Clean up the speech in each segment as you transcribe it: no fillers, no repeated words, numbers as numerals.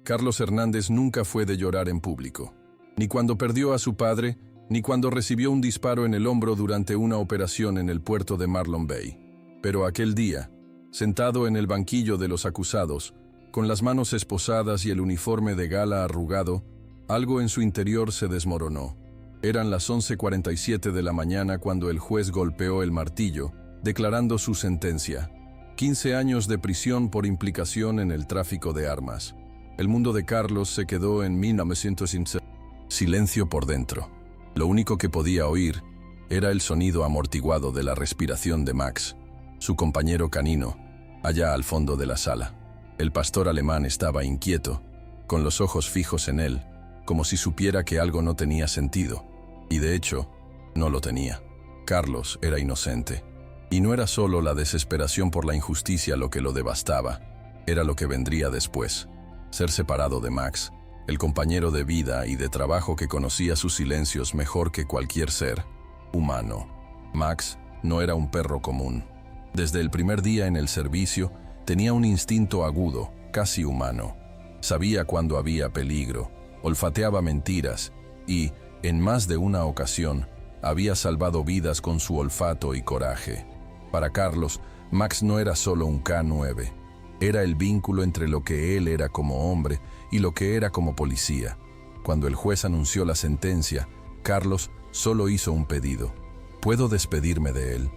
Carlos Hernández nunca fue de llorar en público, ni cuando perdió a su padre, ni cuando recibió un disparo en el hombro durante una operación en el puerto de Marlon Bay. Pero aquel día, sentado en el banquillo de los acusados, con las manos esposadas y el uniforme de gala arrugado, algo en su interior se desmoronó. Eran las 11:47 de la mañana cuando el juez golpeó el martillo, declarando su sentencia: 15 años de prisión por implicación en el tráfico de armas. El mundo de Carlos se quedó en 1915. Silencio por dentro. Lo único que podía oír era el sonido amortiguado de la respiración de Max, su compañero canino, allá al fondo de la sala. El pastor alemán estaba inquieto, con los ojos fijos en él, como si supiera que algo no tenía sentido, y de hecho, no lo tenía. Carlos era inocente, y no era solo la desesperación por la injusticia lo que lo devastaba, era lo que vendría después: ser separado de Max, el compañero de vida y de trabajo que conocía sus silencios mejor que cualquier ser humano. Max no era un perro común. Desde el primer día en el servicio, tenía un instinto agudo, casi humano. Sabía cuando había peligro, olfateaba mentiras y, en más de una ocasión, había salvado vidas con su olfato y coraje. Para Carlos, Max no era solo un K9. Era el vínculo entre lo que él era como hombre y lo que era como policía. Cuando el juez anunció la sentencia, Carlos solo hizo un pedido: ¿puedo despedirme de él?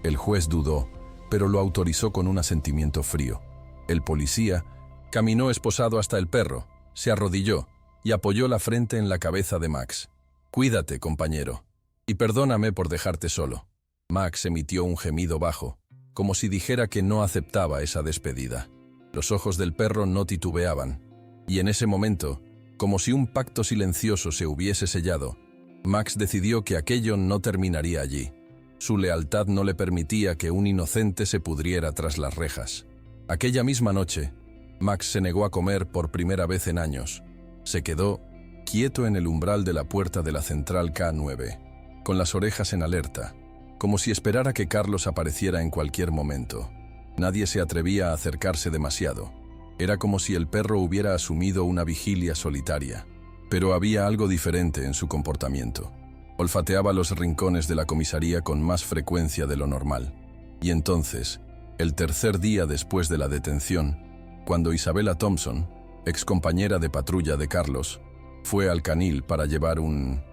El juez dudó, pero lo autorizó con un asentimiento frío. El policía caminó esposado hasta el perro, se arrodilló y apoyó la frente en la cabeza de Max. «Cuídate, compañero, y perdóname por dejarte solo». Max emitió un gemido bajo, como si dijera que no aceptaba esa despedida. Los ojos del perro no titubeaban, y en ese momento, como si un pacto silencioso se hubiese sellado, Max decidió que aquello no terminaría allí. Su lealtad no le permitía que un inocente se pudriera tras las rejas. Aquella misma noche, Max se negó a comer por primera vez en años. Se quedó quieto en el umbral de la puerta de la central K9, con las orejas en alerta, como si esperara que Carlos apareciera en cualquier momento. Nadie se atrevía a acercarse demasiado. Era como si el perro hubiera asumido una vigilia solitaria. Pero había algo diferente en su comportamiento. Olfateaba los rincones de la comisaría con más frecuencia de lo normal. Y entonces, el tercer día después de la detención, cuando Isabella Thompson, excompañera de patrulla de Carlos, fue al canil para llevar un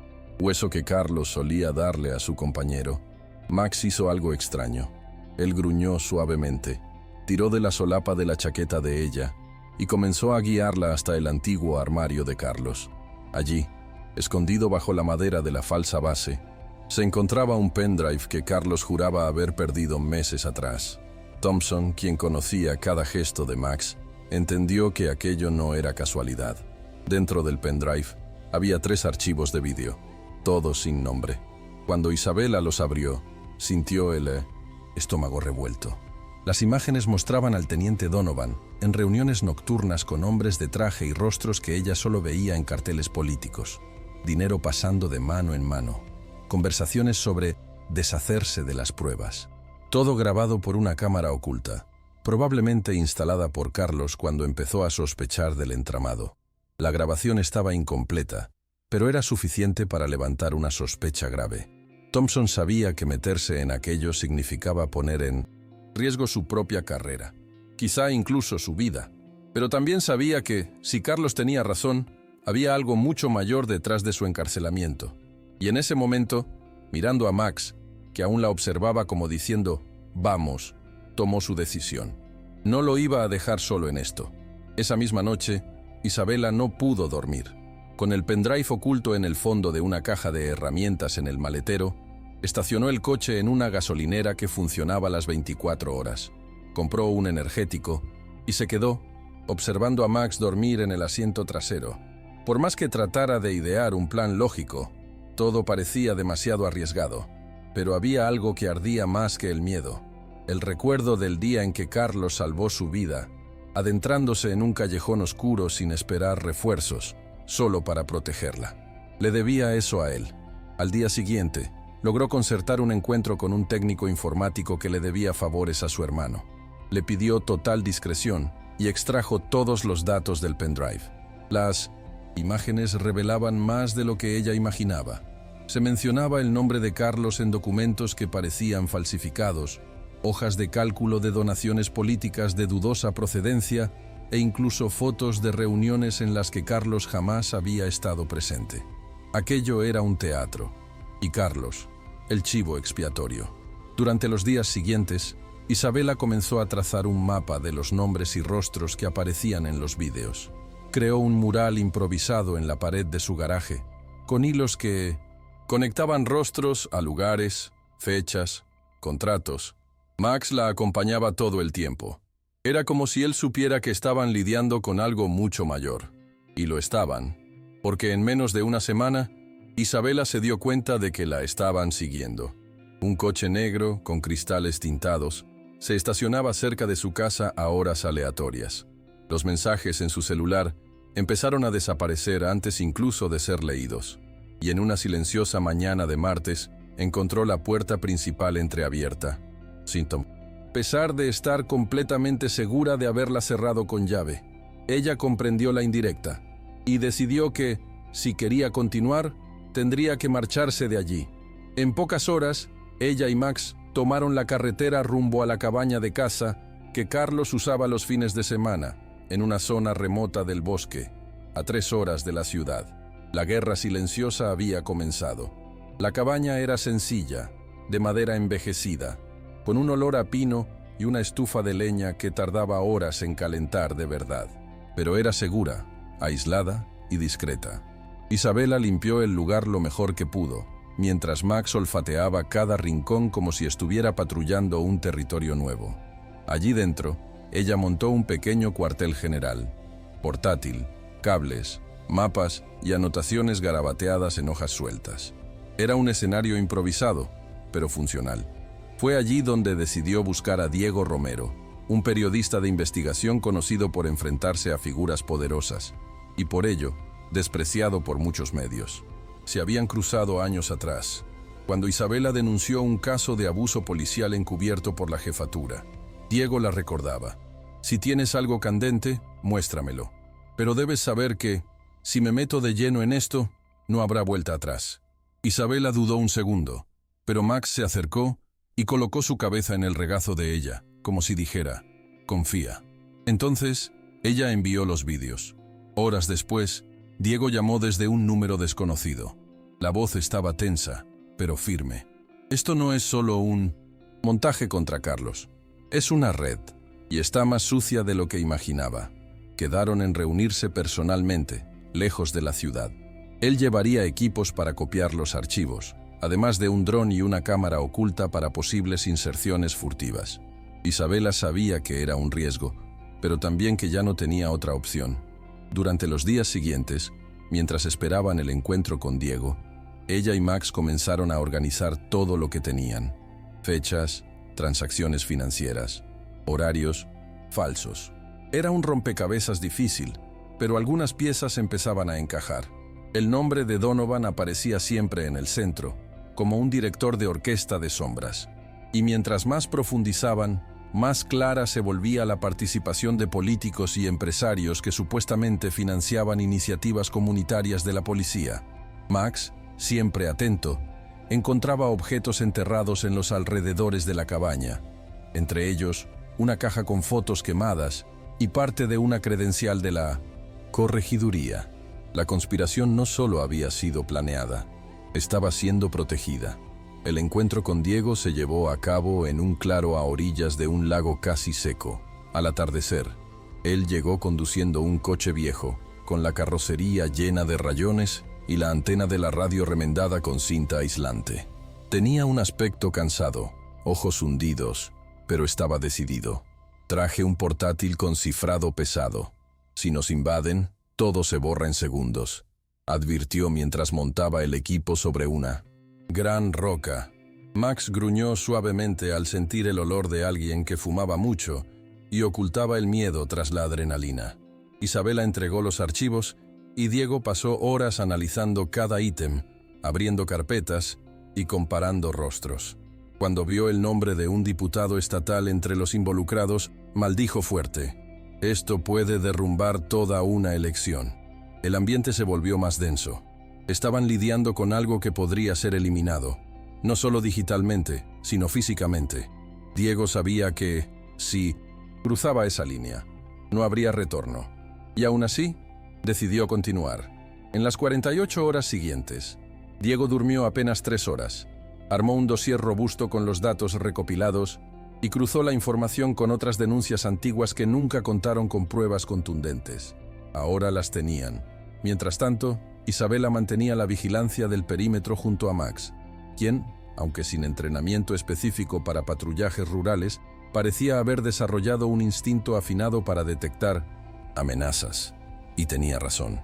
hueso que Carlos solía darle a su compañero, Max hizo algo extraño. Él gruñó suavemente, tiró de la solapa de la chaqueta de ella y comenzó a guiarla hasta el antiguo armario de Carlos. Allí, escondido bajo la madera de la falsa base, se encontraba un pendrive que Carlos juraba haber perdido meses atrás. Thompson, quien conocía cada gesto de Max, entendió que aquello no era casualidad. Dentro del pendrive había 3 archivos de vídeo, todos sin nombre. Cuando Isabella los abrió, sintió el estómago revuelto. Las imágenes mostraban al teniente Donovan en reuniones nocturnas con hombres de traje y rostros que ella solo veía en carteles políticos. Dinero pasando de mano en mano. Conversaciones sobre deshacerse de las pruebas. Todo grabado por una cámara oculta, probablemente instalada por Carlos cuando empezó a sospechar del entramado. La grabación estaba incompleta, pero era suficiente para levantar una sospecha grave. Thompson sabía que meterse en aquello significaba poner en riesgo su propia carrera, quizá incluso su vida. Pero también sabía que, si Carlos tenía razón, había algo mucho mayor detrás de su encarcelamiento. Y en ese momento, mirando a Max, que aún la observaba como diciendo «vamos», tomó su decisión. No lo iba a dejar solo en esto. Esa misma noche, Isabella no pudo dormir. Con el pendrive oculto en el fondo de una caja de herramientas en el maletero, estacionó el coche en una gasolinera que funcionaba las 24 horas. Compró un energético y se quedó observando a Max dormir en el asiento trasero. Por más que tratara de idear un plan lógico, todo parecía demasiado arriesgado. Pero había algo que ardía más que el miedo. El recuerdo del día en que Carlos salvó su vida, adentrándose en un callejón oscuro sin esperar refuerzos, solo para protegerla. Le debía eso a él. Al día siguiente, logró concertar un encuentro con un técnico informático que le debía favores a su hermano. Le pidió total discreción y extrajo todos los datos del pendrive. Las imágenes revelaban más de lo que ella imaginaba. Se mencionaba el nombre de Carlos en documentos que parecían falsificados, hojas de cálculo de donaciones políticas de dudosa procedencia e incluso fotos de reuniones en las que Carlos jamás había estado presente. Aquello era un teatro, y Carlos, el chivo expiatorio. Durante los días siguientes, Isabela comenzó a trazar un mapa de los nombres y rostros que aparecían en los vídeos. Creó un mural improvisado en la pared de su garaje, con hilos que conectaban rostros a lugares, fechas, contratos. Max la acompañaba todo el tiempo. Era como si él supiera que estaban lidiando con algo mucho mayor. Y lo estaban, porque en menos de una semana, Isabela se dio cuenta de que la estaban siguiendo. Un coche negro, con cristales tintados, se estacionaba cerca de su casa a horas aleatorias. Los mensajes en su celular empezaron a desaparecer antes incluso de ser leídos. Y en una silenciosa mañana de martes, encontró la puerta principal entreabierta. A pesar de estar completamente segura de haberla cerrado con llave, ella comprendió la indirecta y decidió que, si quería continuar, tendría que marcharse de allí. En pocas horas, ella y Max tomaron la carretera rumbo a la cabaña de caza que Carlos usaba los fines de semana, en una zona remota del bosque, a 3 horas de la ciudad. La guerra silenciosa había comenzado. La cabaña era sencilla, de madera envejecida, con un olor a pino y una estufa de leña que tardaba horas en calentar de verdad. Pero era segura, aislada y discreta. Isabela limpió el lugar lo mejor que pudo, mientras Max olfateaba cada rincón como si estuviera patrullando un territorio nuevo. Allí dentro, ella montó un pequeño cuartel general, portátil, cables, mapas y anotaciones garabateadas en hojas sueltas. Era un escenario improvisado, pero funcional. Fue allí donde decidió buscar a Diego Romero, un periodista de investigación conocido por enfrentarse a figuras poderosas, y por ello, despreciado por muchos medios. Se habían cruzado años atrás, cuando Isabela denunció un caso de abuso policial encubierto por la jefatura. Diego la recordaba. Si tienes algo candente, muéstramelo. Pero debes saber que, si me meto de lleno en esto, no habrá vuelta atrás. Isabela dudó un segundo, pero Max se acercó y colocó su cabeza en el regazo de ella, como si dijera, confía. Entonces, ella envió los vídeos. Horas después, Diego llamó desde un número desconocido. La voz estaba tensa, pero firme. Esto no es solo un montaje contra Carlos. Es una red, y está más sucia de lo que imaginaba. Quedaron en reunirse personalmente, lejos de la ciudad. Él llevaría equipos para copiar los archivos, además de un dron y una cámara oculta para posibles inserciones furtivas. Isabela sabía que era un riesgo, pero también que ya no tenía otra opción. Durante los días siguientes, mientras esperaban el encuentro con Diego, ella y Max comenzaron a organizar todo lo que tenían. Fechas, transacciones financieras, horarios, falsos. Era un rompecabezas difícil, pero algunas piezas empezaban a encajar. El nombre de Donovan aparecía siempre en el centro, como un director de orquesta de sombras. Y mientras más profundizaban, más clara se volvía la participación de políticos y empresarios que supuestamente financiaban iniciativas comunitarias de la policía. Max, siempre atento, encontraba objetos enterrados en los alrededores de la cabaña, entre ellos una caja con fotos quemadas y parte de una credencial de la corregiduría. La conspiración no solo había sido planeada, estaba siendo protegida. El encuentro con Diego se llevó a cabo en un claro a orillas de un lago casi seco. Al atardecer, él llegó conduciendo un coche viejo, con la carrocería llena de rayones y la antena de la radio remendada con cinta aislante. Tenía un aspecto cansado, ojos hundidos, pero estaba decidido. Traje un portátil con cifrado pesado. Si nos invaden, todo se borra en segundos, advirtió mientras montaba el equipo sobre una gran roca. Max gruñó suavemente al sentir el olor de alguien que fumaba mucho y ocultaba el miedo tras la adrenalina. Isabela entregó los archivos y Diego pasó horas analizando cada ítem, abriendo carpetas y comparando rostros. Cuando vio el nombre de un diputado estatal entre los involucrados, maldijo fuerte. Esto puede derrumbar toda una elección. El ambiente se volvió más denso. Estaban lidiando con algo que podría ser eliminado, no solo digitalmente, sino físicamente. Diego sabía que, si cruzaba esa línea, no habría retorno. Y aún así, decidió continuar. En las 48 horas siguientes, Diego durmió apenas 3 horas, armó un dossier robusto con los datos recopilados y cruzó la información con otras denuncias antiguas que nunca contaron con pruebas contundentes. Ahora las tenían. Mientras tanto, Isabela mantenía la vigilancia del perímetro junto a Max, quien, aunque sin entrenamiento específico para patrullajes rurales, parecía haber desarrollado un instinto afinado para detectar amenazas. Y tenía razón.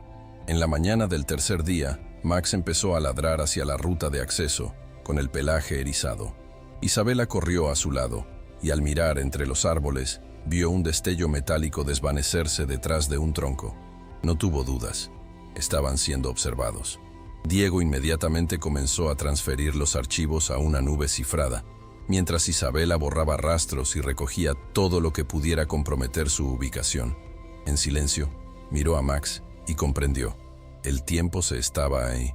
En la mañana del tercer día, Max empezó a ladrar hacia la ruta de acceso, con el pelaje erizado. Isabela corrió a su lado, y al mirar entre los árboles, vio un destello metálico desvanecerse detrás de un tronco. No tuvo dudas. Estaban siendo observados. Diego inmediatamente comenzó a transferir los archivos a una nube cifrada, mientras Isabela borraba rastros y recogía todo lo que pudiera comprometer su ubicación. En silencio, miró a Max y comprendió. El tiempo se estaba ahí,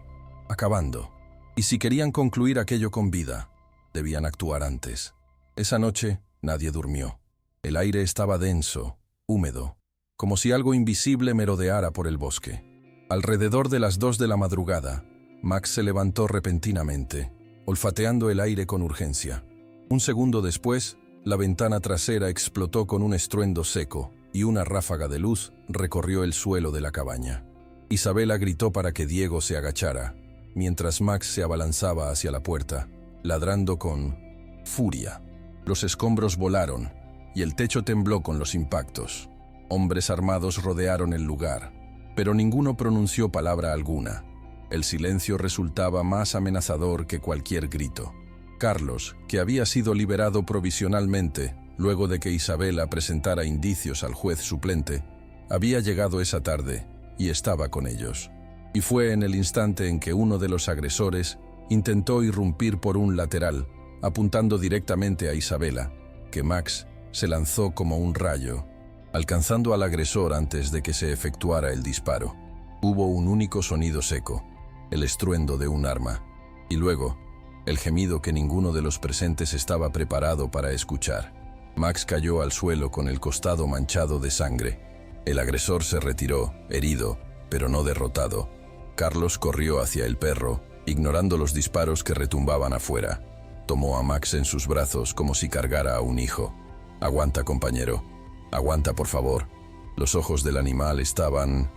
acabando. Y si querían concluir aquello con vida, debían actuar antes. Esa noche, nadie durmió. El aire estaba denso, húmedo, como si algo invisible merodeara por el bosque. Alrededor de las 2 de la madrugada, Max se levantó repentinamente, olfateando el aire con urgencia. Un segundo después, la ventana trasera explotó con un estruendo seco y una ráfaga de luz recorrió el suelo de la cabaña. Isabela gritó para que Diego se agachara, mientras Max se abalanzaba hacia la puerta, ladrando con furia. Los escombros volaron y el techo tembló con los impactos. Hombres armados rodearon el lugar, pero ninguno pronunció palabra alguna. El silencio resultaba más amenazador que cualquier grito. Carlos, que había sido liberado provisionalmente luego de que Isabela presentara indicios al juez suplente, había llegado esa tarde y estaba con ellos. Y fue en el instante en que uno de los agresores intentó irrumpir por un lateral, apuntando directamente a Isabela, que Max se lanzó como un rayo, alcanzando al agresor antes de que se efectuara el disparo. Hubo un único sonido seco, el estruendo de un arma, y luego, el gemido que ninguno de los presentes estaba preparado para escuchar. Max cayó al suelo con el costado manchado de sangre. El agresor se retiró, herido, pero no derrotado. Carlos corrió hacia el perro, ignorando los disparos que retumbaban afuera. Tomó a Max en sus brazos como si cargara a un hijo. «Aguanta, compañero. Aguanta, por favor». Los ojos del animal estaban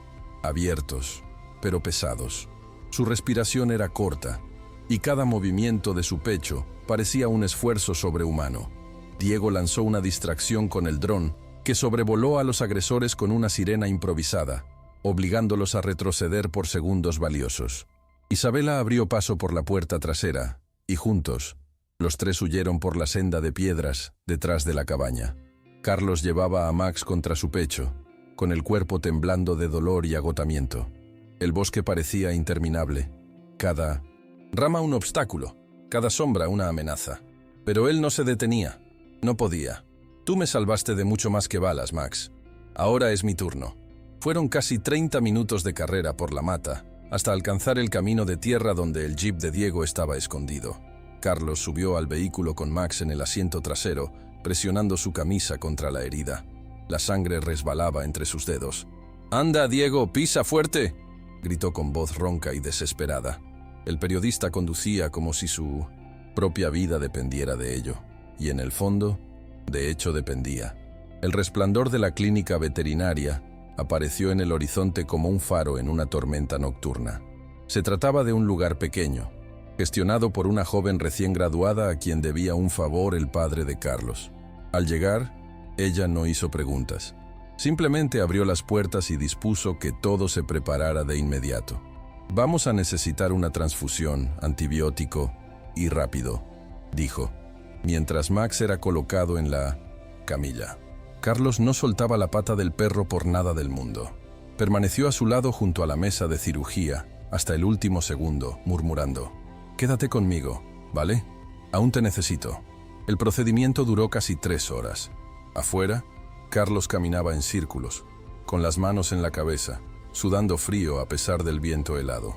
abiertos, pero pesados. Su respiración era corta, y cada movimiento de su pecho parecía un esfuerzo sobrehumano. Diego lanzó una distracción con el dron, que sobrevoló a los agresores con una sirena improvisada, obligándolos a retroceder por segundos valiosos. Isabela abrió paso por la puerta trasera, y juntos, los tres huyeron por la senda de piedras detrás de la cabaña. Carlos llevaba a Max contra su pecho, con el cuerpo temblando de dolor y agotamiento. El bosque parecía interminable. Cada rama un obstáculo, cada sombra una amenaza. Pero él no se detenía. No podía. Tú me salvaste de mucho más que balas, Max. Ahora es mi turno. Fueron casi 30 minutos de carrera por la mata, hasta alcanzar el camino de tierra donde el jeep de Diego estaba escondido. Carlos subió al vehículo con Max en el asiento trasero, presionando su camisa contra la herida. La sangre resbalaba entre sus dedos. «¡Anda, Diego, pisa fuerte!», gritó con voz ronca y desesperada. El periodista conducía como si su propia vida dependiera de ello. Y en el fondo, de hecho, dependía. El resplandor de la clínica veterinaria apareció en el horizonte como un faro en una tormenta nocturna. Se trataba de un lugar pequeño, gestionado por una joven recién graduada a quien debía un favor el padre de Carlos. Al llegar, ella no hizo preguntas. Simplemente abrió las puertas y dispuso que todo se preparara de inmediato. «Vamos a necesitar una transfusión, antibiótico y rápido», dijo, mientras Max era colocado en la camilla. Carlos no soltaba la pata del perro por nada del mundo. Permaneció a su lado junto a la mesa de cirugía hasta el último segundo, murmurando: «Quédate conmigo, ¿vale? Aún te necesito». El procedimiento duró casi 3 horas. Afuera, Carlos caminaba en círculos, con las manos en la cabeza, sudando frío a pesar del viento helado.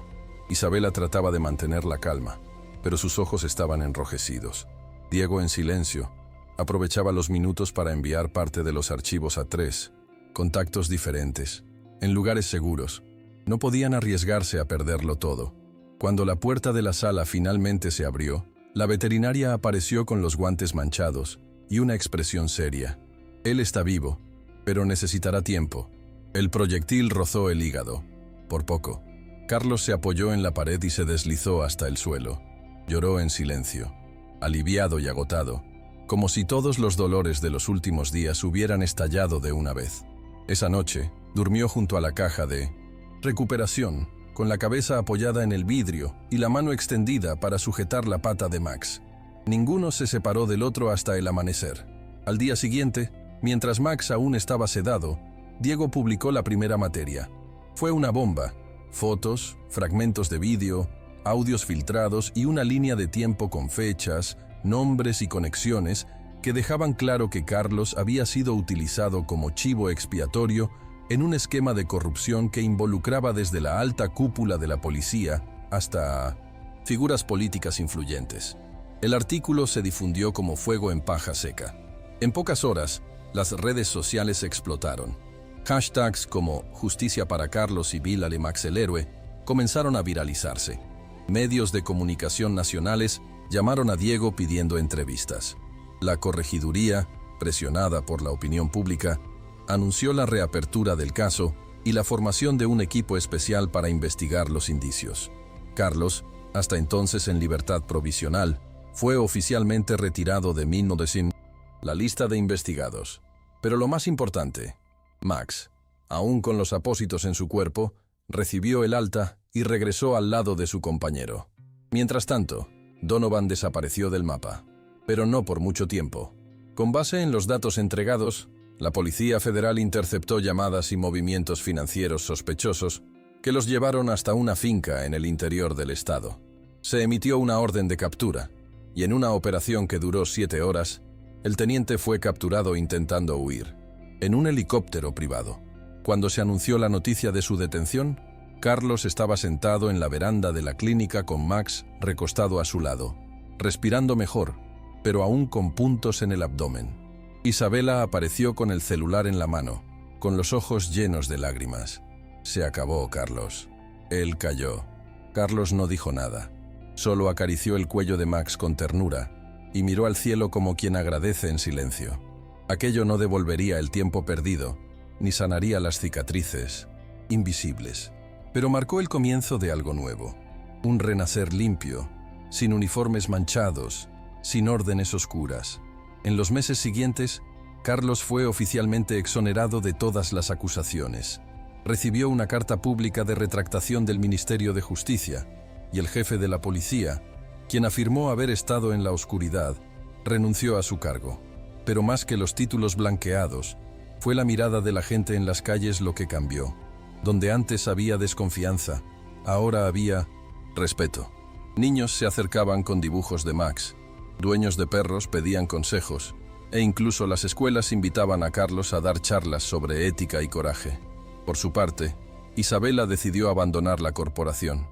Isabela trataba de mantener la calma, pero sus ojos estaban enrojecidos. Diego, en silencio, aprovechaba los minutos para enviar parte de los archivos a 3 contactos diferentes, en lugares seguros. No podían arriesgarse a perderlo todo. Cuando la puerta de la sala finalmente se abrió, la veterinaria apareció con los guantes manchados y una expresión seria. Él está vivo, pero necesitará tiempo. El proyectil rozó el hígado. Por poco. Carlos se apoyó en la pared y se deslizó hasta el suelo. Lloró en silencio, aliviado y agotado, como si todos los dolores de los últimos días hubieran estallado de una vez. Esa noche, durmió junto a la caja de recuperación, con la cabeza apoyada en el vidrio y la mano extendida para sujetar la pata de Max. Ninguno se separó del otro hasta el amanecer. Al día siguiente, mientras Max aún estaba sedado, Diego publicó la primera materia. Fue una bomba: fotos, fragmentos de vídeo, audios filtrados y una línea de tiempo con fechas, nombres y conexiones que dejaban claro que Carlos había sido utilizado como chivo expiatorio en un esquema de corrupción que involucraba desde la alta cúpula de la policía hasta figuras políticas influyentes. El artículo se difundió como fuego en paja seca. En pocas horas, las redes sociales explotaron. Hashtags como Justicia para Carlos y Vílale Max el héroe comenzaron a viralizarse. Medios de comunicación nacionales llamaron a Diego pidiendo entrevistas. La corregiduría, presionada por la opinión pública, anunció la reapertura del caso y la formación de un equipo especial para investigar los indicios. Carlos, hasta entonces en libertad provisional, fue oficialmente retirado de 1900 la lista de investigados. Pero lo más importante, Max, aún con los apósitos en su cuerpo, recibió el alta y regresó al lado de su compañero. Mientras tanto, Donovan desapareció del mapa, pero no por mucho tiempo. Con base en los datos entregados, la Policía Federal interceptó llamadas y movimientos financieros sospechosos que los llevaron hasta una finca en el interior del estado. Se emitió una orden de captura, y en una operación que duró 7 horas, el teniente fue capturado intentando huir, en un helicóptero privado. Cuando se anunció la noticia de su detención, Carlos estaba sentado en la veranda de la clínica con Max recostado a su lado, respirando mejor, pero aún con puntos en el abdomen. Isabela apareció con el celular en la mano, con los ojos llenos de lágrimas. Se acabó, Carlos. Él cayó. Carlos no dijo nada. Solo acarició el cuello de Max con ternura y miró al cielo como quien agradece en silencio. Aquello no devolvería el tiempo perdido, ni sanaría las cicatrices, invisibles. Pero marcó el comienzo de algo nuevo. Un renacer limpio, sin uniformes manchados, sin órdenes oscuras. En los meses siguientes, Carlos fue oficialmente exonerado de todas las acusaciones. Recibió una carta pública de retractación del Ministerio de Justicia, y el jefe de la policía, quien afirmó haber estado en la oscuridad, renunció a su cargo. Pero más que los títulos blanqueados, fue la mirada de la gente en las calles lo que cambió. Donde antes había desconfianza, ahora había respeto. Niños se acercaban con dibujos de Max, dueños de perros pedían consejos, e incluso las escuelas invitaban a Carlos a dar charlas sobre ética y coraje. Por su parte, Isabela decidió abandonar la corporación.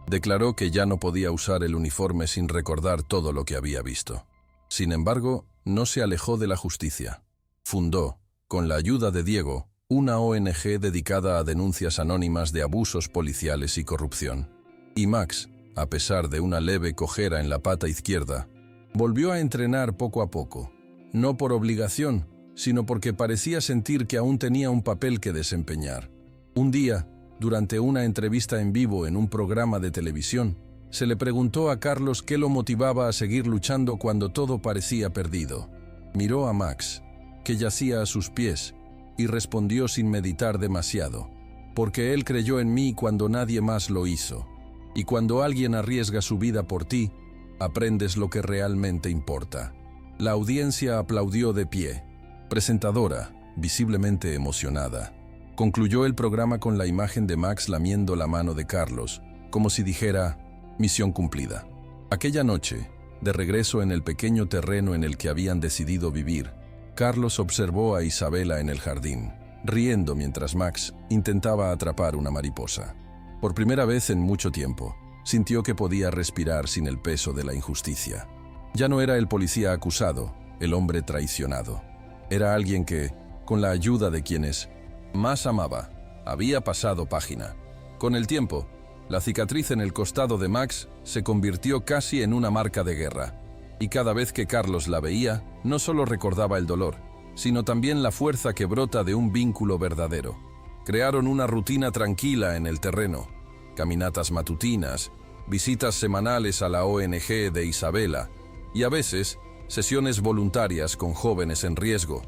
Declaró que ya no podía usar el uniforme sin recordar todo lo que había visto. Sin embargo, no se alejó de la justicia. Fundó, con la ayuda de Diego, una ONG dedicada a denuncias anónimas de abusos policiales y corrupción. Y Max, a pesar de una leve cojera en la pata izquierda, volvió a entrenar poco a poco, no por obligación, sino porque parecía sentir que aún tenía un papel que desempeñar. Un día, durante una entrevista en vivo en un programa de televisión, se le preguntó a Carlos qué lo motivaba a seguir luchando cuando todo parecía perdido. Miró a Max, que yacía a sus pies, y respondió sin meditar demasiado: porque él creyó en mí cuando nadie más lo hizo. Y cuando alguien arriesga su vida por ti, aprendes lo que realmente importa. La audiencia aplaudió de pie. Presentadora, visiblemente emocionada, concluyó el programa con la imagen de Max lamiendo la mano de Carlos, como si dijera: misión cumplida. Aquella noche, de regreso en el pequeño terreno en el que habían decidido vivir, Carlos observó a Isabela en el jardín. riendo mientras Max intentaba atrapar una mariposa. Por primera vez en mucho tiempo, sintió que podía respirar sin el peso de la injusticia. Ya no era el policía acusado, el hombre traicionado. Era alguien que, con la ayuda de quienes más amaba, había pasado página. Con el tiempo, la cicatriz en el costado de Max se convirtió casi en una marca de guerra, y cada vez que Carlos la veía, no solo recordaba el dolor, sino también la fuerza que brota de un vínculo verdadero. Crearon una rutina tranquila en el terreno, caminatas matutinas, visitas semanales a la ONG de Isabela, y a veces, sesiones voluntarias con jóvenes en riesgo,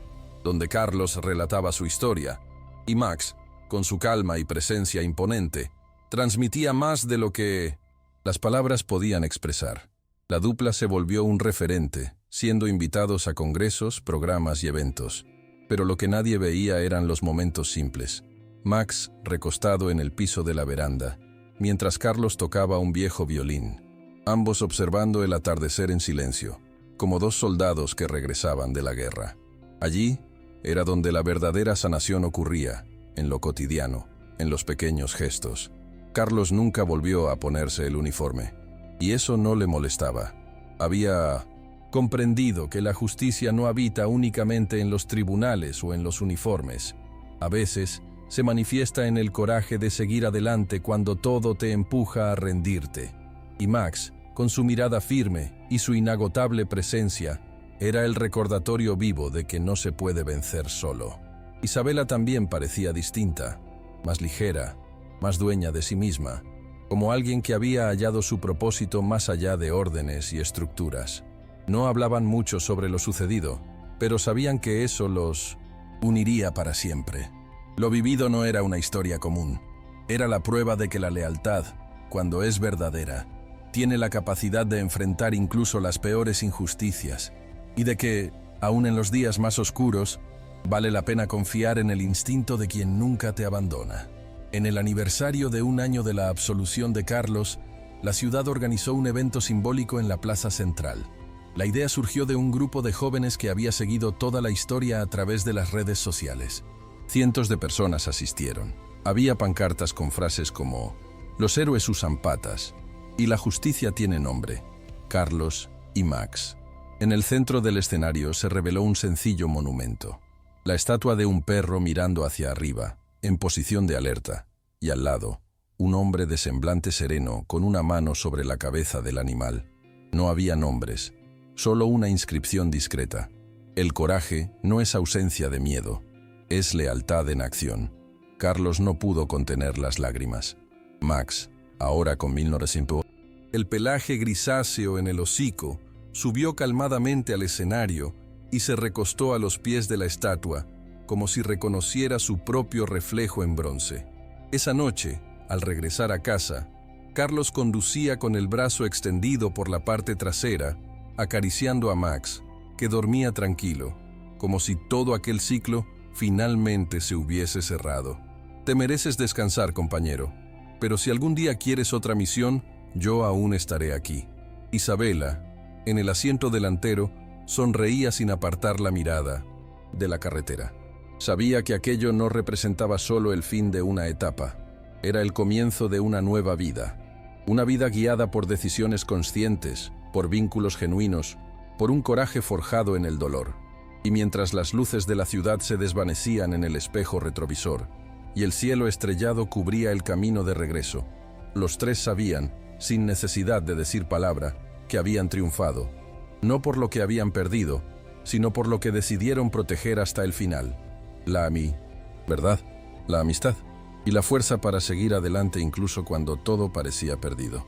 donde Carlos relataba su historia, y Max, con su calma y presencia imponente, transmitía más de lo que las palabras podían expresar. La dupla se volvió un referente, siendo invitados a congresos, programas y eventos. Pero lo que nadie veía eran los momentos simples. Max, recostado en el piso de la veranda, mientras Carlos tocaba un viejo violín, ambos observando el atardecer en silencio, como dos soldados que regresaban de la guerra. Allí era donde la verdadera sanación ocurría, en lo cotidiano, en los pequeños gestos. Carlos nunca volvió a ponerse el uniforme, y eso no le molestaba. Había comprendido que la justicia no habita únicamente en los tribunales o en los uniformes. A veces se manifiesta en el coraje de seguir adelante cuando todo te empuja a rendirte. Y Max, con su mirada firme y su inagotable presencia, era el recordatorio vivo de que no se puede vencer solo. Isabela también parecía distinta, más ligera, más dueña de sí misma, como alguien que había hallado su propósito más allá de órdenes y estructuras. No hablaban mucho sobre lo sucedido, pero sabían que eso los uniría para siempre. Lo vivido no era una historia común, era la prueba de que la lealtad, cuando es verdadera, tiene la capacidad de enfrentar incluso las peores injusticias, y de que, aun en los días más oscuros, vale la pena confiar en el instinto de quien nunca te abandona. En el aniversario de 1 año de la absolución de Carlos, la ciudad organizó un evento simbólico en la Plaza Central. La idea surgió de un grupo de jóvenes que había seguido toda la historia a través de las redes sociales. Cientos de personas asistieron. Había pancartas con frases como «Los héroes usan patas» y «La justicia tiene nombre», Carlos y Max. En el centro del escenario se reveló un sencillo monumento. La estatua de un perro mirando hacia arriba, en posición de alerta, y al lado, un hombre de semblante sereno con una mano sobre la cabeza del animal. No había nombres, solo una inscripción discreta. El coraje no es ausencia de miedo, es lealtad en acción. Carlos no pudo contener las lágrimas. Max, ahora con 1900, el pelaje grisáceo en el hocico, subió calmadamente al escenario y se recostó a los pies de la estatua, como si reconociera su propio reflejo en bronce. Esa noche, al regresar a casa, Carlos conducía con el brazo extendido por la parte trasera, acariciando a Max, que dormía tranquilo, como si todo aquel ciclo finalmente se hubiese cerrado. Te mereces descansar, compañero, pero si algún día quieres otra misión, yo aún estaré aquí. Isabela, en el asiento delantero, sonreía sin apartar la mirada de la carretera. Sabía que aquello no representaba solo el fin de una etapa, era el comienzo de una nueva vida. Una vida guiada por decisiones conscientes, por vínculos genuinos, por un coraje forjado en el dolor. Y mientras las luces de la ciudad se desvanecían en el espejo retrovisor y el cielo estrellado cubría el camino de regreso, los tres sabían, sin necesidad de decir palabra, que habían triunfado, no por lo que habían perdido, sino por lo que decidieron proteger hasta el final. La ¿verdad? La amistad y la fuerza para seguir adelante incluso cuando todo parecía perdido.